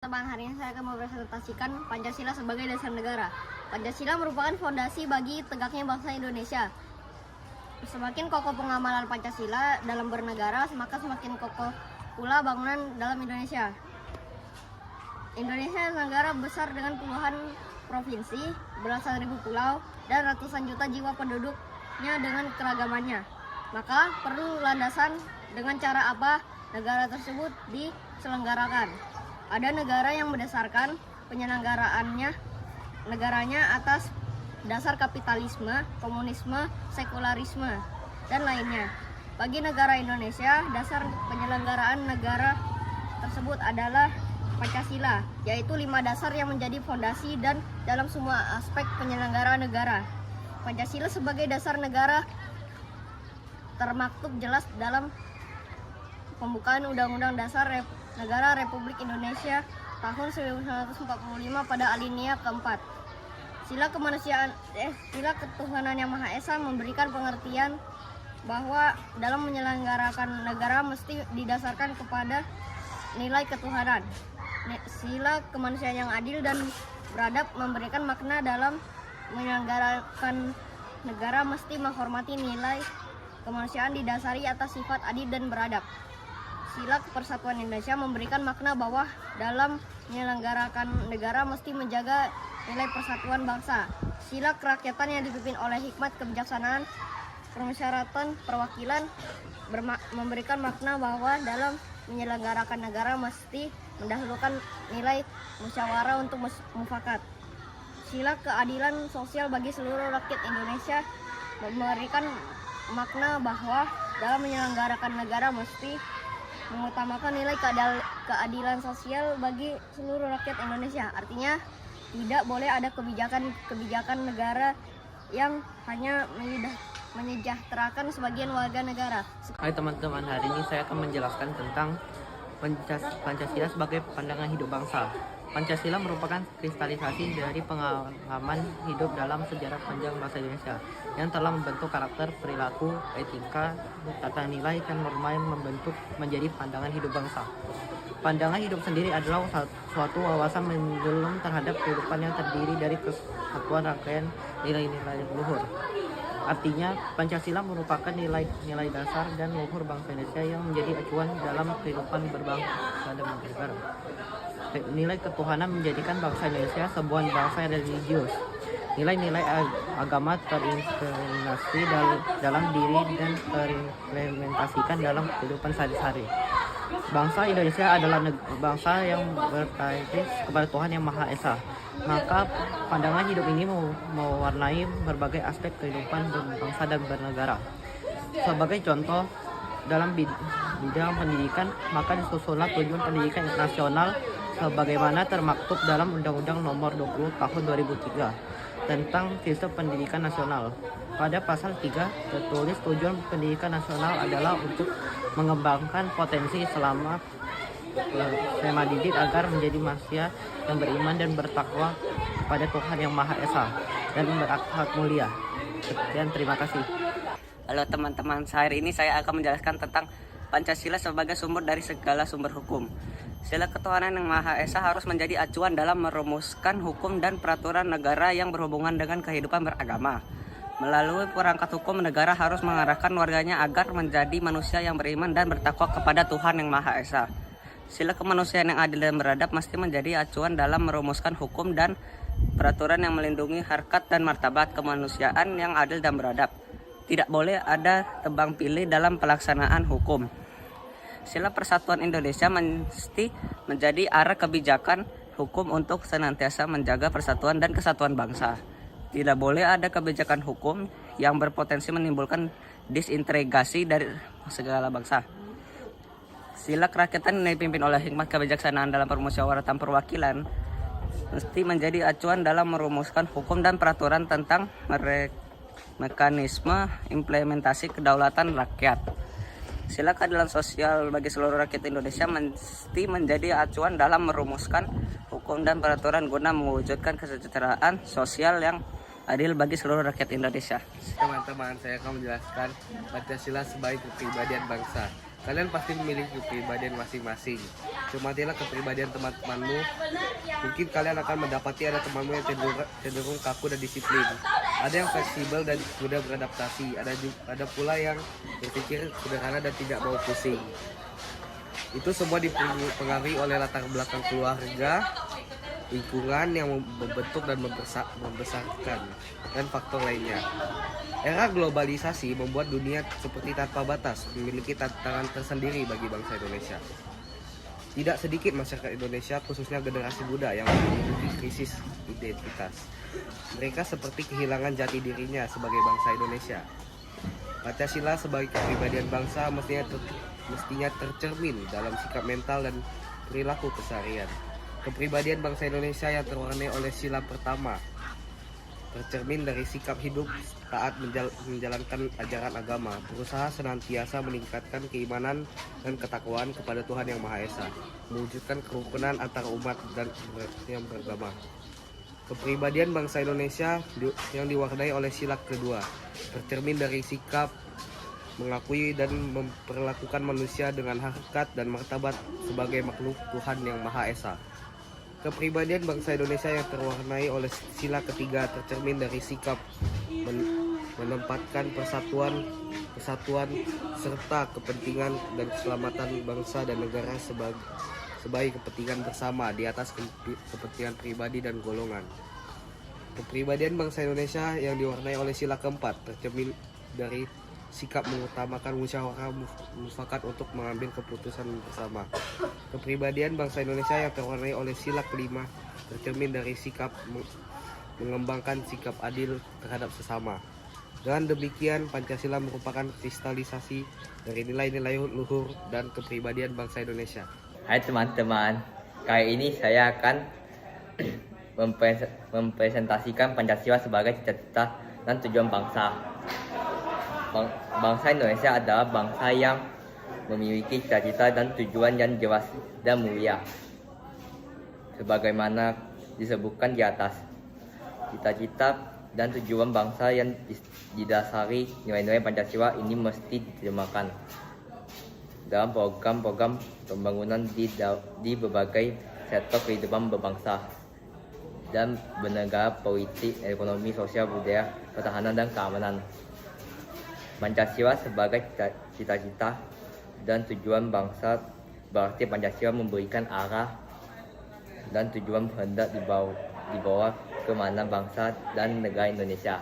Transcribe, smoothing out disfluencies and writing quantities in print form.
Teman, hari ini saya akan mempresentasikan Pancasila sebagai dasar negara. Pancasila merupakan fondasi bagi tegaknya bangsa Indonesia. Semakin kokoh pengamalan Pancasila dalam bernegara, maka semakin kokoh pula bangunan dalam Indonesia. Indonesia negara besar dengan puluhan provinsi, belasan ribu pulau, dan ratusan juta jiwa penduduknya dengan keragamannya. Maka perlu landasan dengan cara apa negara tersebut diselenggarakan. Ada negara yang berdasarkan penyelenggaraannya negaranya atas dasar kapitalisme, komunisme, sekularisme, dan lainnya. Bagi negara Indonesia, dasar penyelenggaraan negara tersebut adalah Pancasila, yaitu 5 dasar yang menjadi fondasi dan dalam semua aspek penyelenggaraan negara. Pancasila sebagai dasar negara termaktub jelas dalam pembukaan Undang-Undang Dasar Negara Republik Indonesia tahun 1945 pada alinea keempat. Sila ketuhanan yang Maha Esa memberikan pengertian bahwa dalam menyelenggarakan negara mesti didasarkan kepada nilai ketuhanan. Sila kemanusiaan yang adil dan beradab memberikan makna dalam menyelenggarakan negara mesti menghormati nilai kemanusiaan didasari atas sifat adil dan beradab. Sila Persatuan Indonesia memberikan makna bahwa dalam menyelenggarakan negara mesti menjaga nilai persatuan bangsa. Sila kerakyatan yang dipimpin oleh hikmat kebijaksanaan, permusyawaratan, perwakilan memberikan makna bahwa dalam menyelenggarakan negara mesti mendahulukan nilai musyawarah untuk mufakat. Sila keadilan sosial bagi seluruh rakyat Indonesia memberikan makna bahwa dalam menyelenggarakan negara mesti mengutamakan nilai keadilan sosial bagi seluruh rakyat Indonesia. Artinya tidak boleh ada kebijakan negara yang hanya menyejahterakan sebagian warga negara. Hai teman-teman, hari ini saya akan menjelaskan tentang Pancasila sebagai pandangan hidup bangsa. Pancasila merupakan kristalisasi dari pengalaman hidup dalam sejarah panjang bangsa Indonesia yang telah membentuk karakter, perilaku, etika, tata nilai, dan norma yang membentuk menjadi pandangan hidup bangsa. Pandangan hidup sendiri adalah suatu wawasan mendalam terhadap kehidupan yang terdiri dari kesatuan rangkaian nilai-nilai luhur. Artinya, Pancasila merupakan nilai dasar dan luhur bangsa Indonesia yang menjadi acuan dalam kehidupan berbangsa dan bernegara. Nilai ketuhanan menjadikan bangsa Indonesia sebuah bangsa religius. Nilai-nilai agama terintegrasi dalam diri dan terimplementasikan dalam kehidupan sehari-hari. Bangsa Indonesia adalah bangsa yang berbasis kepada Tuhan Yang Maha Esa. Maka pandangan hidup ini mewarnai berbagai aspek kehidupan berbangsa dan bernegara. Sebagai contoh, dalam bidang pendidikan, maka disusunlah tujuan pendidikan nasional sebagaimana termaktub dalam Undang-Undang Nomor 20 Tahun 2003 tentang Sistem Pendidikan Nasional. Pada pasal 3 tertulis tujuan pendidikan nasional adalah untuk mengembangkan potensi selama tema didik agar menjadi manusia yang beriman dan bertakwa kepada Tuhan Yang Maha Esa dan berakhlak mulia. Sekian, terima kasih. Halo teman-teman, hari ini saya akan menjelaskan tentang Pancasila sebagai sumber dari segala sumber hukum. Sila ketuhanan Yang Maha Esa harus menjadi acuan dalam merumuskan hukum dan peraturan negara yang berhubungan dengan kehidupan beragama. Melalui perangkat hukum, negara harus mengarahkan warganya agar menjadi manusia yang beriman dan bertakwa kepada Tuhan Yang Maha Esa. Sila kemanusiaan yang adil dan beradab mesti menjadi acuan dalam merumuskan hukum dan peraturan yang melindungi harkat dan martabat kemanusiaan yang adil dan beradab. Tidak boleh ada tebang pilih dalam pelaksanaan hukum. Sila Persatuan Indonesia mesti menjadi arah kebijakan hukum untuk senantiasa menjaga persatuan dan kesatuan bangsa. Tidak boleh ada kebijakan hukum yang berpotensi menimbulkan disintegrasi dari segala bangsa. Sila kerakyatan yang dipimpin oleh hikmat kebijaksanaan dalam permusyawaratan perwakilan mesti menjadi acuan dalam merumuskan hukum dan peraturan tentang mekanisme implementasi kedaulatan rakyat. Sila keadilan sosial bagi seluruh rakyat Indonesia mesti menjadi acuan dalam merumuskan hukum dan peraturan guna mewujudkan kesejahteraan sosial yang adil bagi seluruh rakyat Indonesia. Teman-teman, saya akan menjelaskan Pancasila sebagai kepribadian bangsa. Kalian pasti memiliki kepribadian masing-masing. cermatilah kepribadian teman-temanmu. Mungkin kalian akan mendapati ada temanmu yang cenderung kaku dan disiplin. Ada yang fleksibel dan mudah beradaptasi. Ada pula yang berpikir sederhana dan tidak mau pusing. Itu semua dipengaruhi oleh latar belakang keluarga, lingkungan yang membentuk dan membesarkan, dan faktor lainnya. Era globalisasi membuat dunia seperti tanpa batas, memiliki tantangan tersendiri bagi bangsa Indonesia. Tidak sedikit masyarakat Indonesia, khususnya generasi muda, yang memiliki krisis identitas. Mereka seperti kehilangan jati dirinya sebagai bangsa Indonesia. Pancasila sebagai kepribadian bangsa mestinya tercermin dalam sikap mental dan perilaku keseharian. Kepribadian bangsa Indonesia yang terwarnai oleh sila pertama tercermin dari sikap hidup taat menjalankan ajaran agama, berusaha senantiasa meningkatkan keimanan dan ketakwaan kepada Tuhan Yang Maha Esa, mewujudkan kerukunan antar umat dan yang beragama. Kepribadian bangsa Indonesia yang diwarnai oleh sila kedua tercermin dari sikap mengakui dan memperlakukan manusia dengan harkat dan martabat sebagai makhluk Tuhan Yang Maha Esa. Kepribadian bangsa Indonesia yang terwarnai oleh sila ketiga tercermin dari sikap menempatkan persatuan serta kepentingan dan keselamatan bangsa dan negara sebagai kepentingan bersama di atas kepentingan pribadi dan golongan. Kepribadian bangsa Indonesia yang diwarnai oleh sila keempat tercermin dari sikap mengutamakan musyawarah mufakat untuk mengambil keputusan bersama. Kepribadian bangsa Indonesia yang terwarnai oleh sila kelima tercermin dari sikap mengembangkan sikap adil terhadap sesama. Dengan demikian, Pancasila merupakan kristalisasi dari nilai-nilai luhur dan kepribadian bangsa Indonesia. Hai teman-teman, kali ini saya akan mempresentasikan Pancasila sebagai cita-cita dan tujuan bangsa. Bangsa Indonesia adalah bangsa yang memiliki cita-cita dan tujuan yang jelas dan mulia. Sebagaimana disebutkan di atas, cita-cita dan tujuan bangsa yang didasari nilai-nilai Pancasila ini mesti diterjemahkan dalam program-program pembangunan di berbagai sektor kehidupan berbangsa dan bernegara, politik, ekonomi, sosial, budaya, pertahanan, dan keamanan. Pancasila sebagai cita-cita dan tujuan bangsa berarti Pancasila memberikan arah dan tujuan hendak dibawa ke mana bangsa dan negara Indonesia.